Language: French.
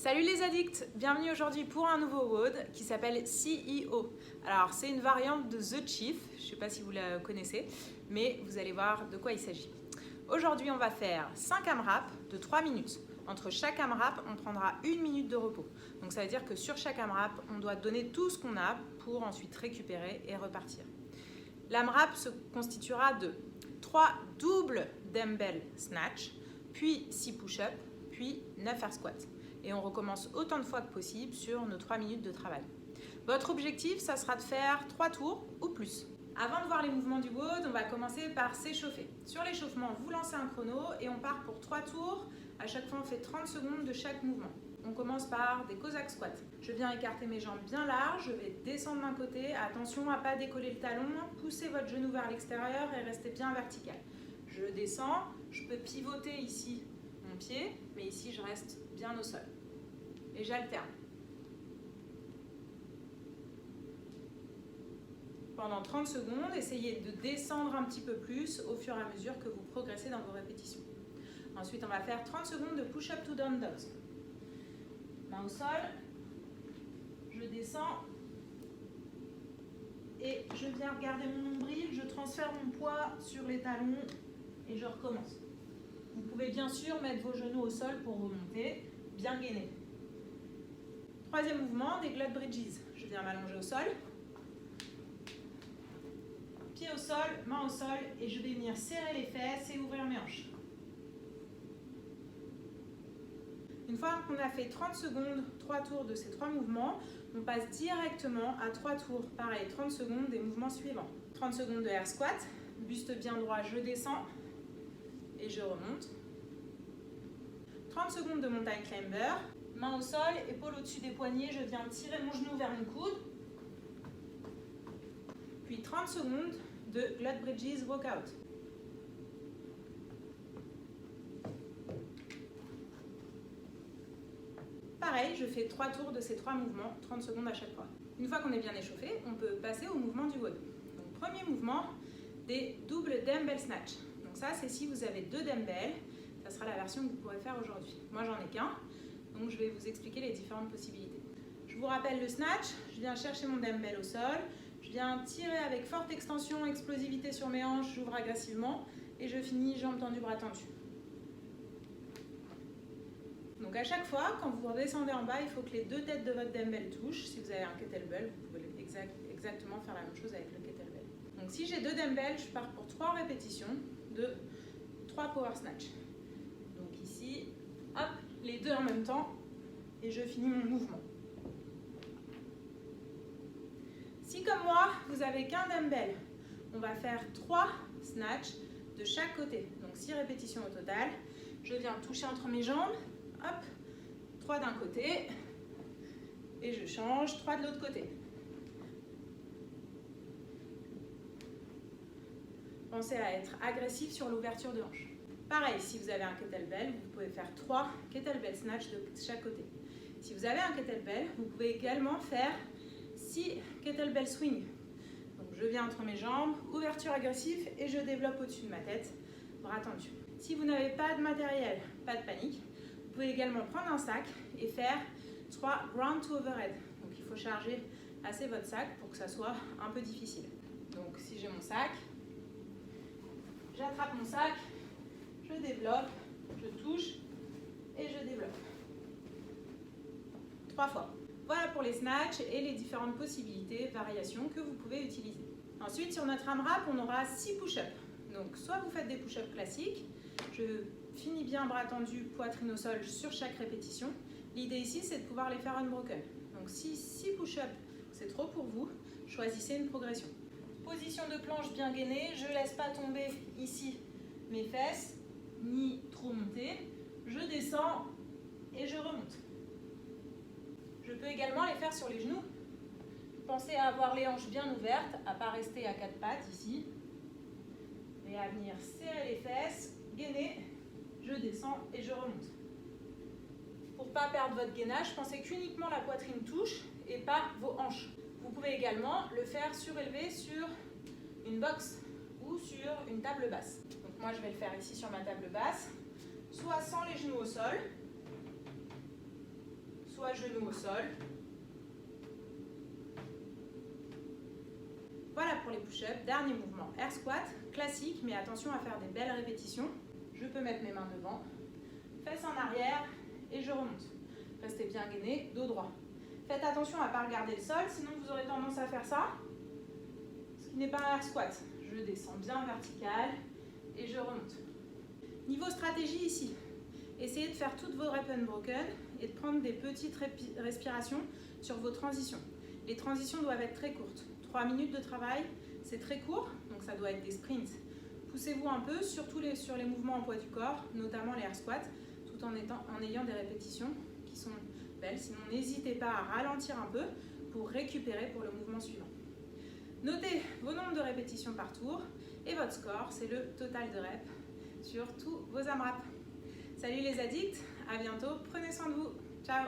Salut les addicts, bienvenue aujourd'hui pour un nouveau WOD qui s'appelle CEO. Alors c'est une variante de The Chief, je ne sais pas si vous la connaissez, mais vous allez voir de quoi il s'agit. Aujourd'hui on va faire 5 AMRAP de 3 minutes. Entre chaque AMRAP on prendra 1 minute de repos. Donc ça veut dire que sur chaque AMRAP on doit donner tout ce qu'on a pour ensuite récupérer et repartir. L'AMRAP se constituera de 3 doubles dumbbell snatch, puis 6 push-ups, puis 9 air squats. Et on recommence autant de fois que possible sur nos 3 minutes de travail. Votre objectif, ça sera de faire 3 tours ou plus. Avant de voir les mouvements du WOD, on va commencer par s'échauffer. Sur l'échauffement, vous lancez un chrono et on part pour 3 tours. À chaque fois, on fait 30 secondes de chaque mouvement. On commence par des Cossack squats. Je viens écarter mes jambes bien larges, je vais descendre d'un côté. Attention à ne pas décoller le talon, poussez votre genou vers l'extérieur et restez bien vertical. Je descends, je peux pivoter ici mon pied, mais ici je reste bien au sol. Et j'alterne. Pendant 30 secondes, essayez de descendre un petit peu plus au fur et à mesure que vous progressez dans vos répétitions. Ensuite, on va faire 30 secondes de push-up to down dogs. Main au sol, je descends et je viens regarder mon nombril, je transfère mon poids sur les talons et je recommence. Vous pouvez bien sûr mettre vos genoux au sol pour remonter, bien gainer. Troisième mouvement, des glute bridges. Je viens m'allonger au sol, pied au sol, main au sol et je vais venir serrer les fesses et ouvrir mes hanches. Une fois qu'on a fait 30 secondes, 3 tours de ces 3 mouvements, on passe directement à 3 tours, pareil, 30 secondes des mouvements suivants. 30 secondes de air squat, buste bien droit, je descends et je remonte. 30 secondes de mountain climber, main au sol, épaule au-dessus des poignets, je viens tirer mon genou vers mon coude. Puis 30 secondes de glute bridges walkout. Pareil, je fais 3 tours de ces 3 mouvements, 30 secondes à chaque fois. Une fois qu'on est bien échauffé, on peut passer au mouvement du WOD. Donc, premier mouvement, des doubles dumbbell snatch. Donc ça, c'est si vous avez 2 dumbbells, ça sera la version que vous pourrez faire aujourd'hui. Moi, j'en ai qu'un, donc je vais vous expliquer les différentes possibilités. Je vous rappelle le snatch, je viens chercher mon dumbbell au sol, je viens tirer avec forte extension, explosivité sur mes hanches, j'ouvre agressivement et je finis jambes tendues, bras tendus. Donc à chaque fois, quand vous redescendez en bas, il faut que les 2 têtes de votre dumbbell touchent. Si vous avez un kettlebell, vous pouvez exactement faire la même chose avec le kettlebell. Donc si j'ai 2 dumbbells, je pars pour 3 répétitions de 3 power snatch. Donc ici, hop, les 2 en même temps et je finis mon mouvement. Si comme moi, vous n'avez qu'un dumbbell, on va faire 3 snatchs de chaque côté. Donc 6 répétitions au total. Je viens toucher entre mes jambes. Hop, 3 d'un côté et je change, 3 de l'autre côté. Pensez à être agressif sur l'ouverture de hanche. Pareil, si vous avez un kettlebell, vous pouvez faire 3 kettlebell snatch de chaque côté. Si vous avez un kettlebell, vous pouvez également faire 6 kettlebell swing. Donc je viens entre mes jambes, ouverture agressive et je développe au-dessus de ma tête, bras tendus. Si vous n'avez pas de matériel, pas de panique. Vous pouvez également prendre un sac et faire 3 ground to overhead. Donc il faut charger assez votre sac pour que ça soit un peu difficile. Donc si j'ai mon sac, j'attrape mon sac, je développe, je touche et je développe. 3 fois. Voilà pour les snatchs et les différentes possibilités, variations que vous pouvez utiliser. Ensuite sur notre AMRAP, on aura 6 push-ups. Donc soit vous faites des push-ups classiques, je finis bien bras tendus, poitrine au sol sur chaque répétition. L'idée ici, c'est de pouvoir les faire unbroken. Donc si 6 push-ups, c'est trop pour vous, choisissez une progression. Position de planche bien gainée, je ne laisse pas tomber ici mes fesses, ni trop monter. Je descends et je remonte. Je peux également les faire sur les genoux. Pensez à avoir les hanches bien ouvertes, à ne pas rester à 4 pattes ici. Et à venir serrer les fesses, gainer. Je descends et je remonte. Pour ne pas perdre votre gainage, pensez qu'uniquement la poitrine touche et pas vos hanches. Vous pouvez également le faire surélevé sur une box ou sur une table basse. Donc moi je vais le faire ici sur ma table basse, soit sans les genoux au sol, soit genoux au sol. Voilà pour les push-ups. Dernier mouvement, air squat, classique, mais attention à faire des belles répétitions. Je peux mettre mes mains devant, fesses en arrière et je remonte. Restez bien gainé, dos droit. Faites attention à ne pas regarder le sol, sinon vous aurez tendance à faire ça, ce qui n'est pas un air squat. Je descends bien vertical et je remonte. Niveau stratégie ici, essayez de faire toutes vos reps unbroken et de prendre des petites respirations sur vos transitions. Les transitions doivent être très courtes. 3 minutes de travail, c'est très court, donc ça doit être des sprints. Poussez-vous un peu, surtout sur les mouvements en poids du corps, notamment les air squats, tout en ayant des répétitions qui sont belles. Sinon, n'hésitez pas à ralentir un peu pour récupérer pour le mouvement suivant. Notez vos nombres de répétitions par tour et votre score, c'est le total de reps sur tous vos AMRAP. Salut les addicts, à bientôt, prenez soin de vous, ciao!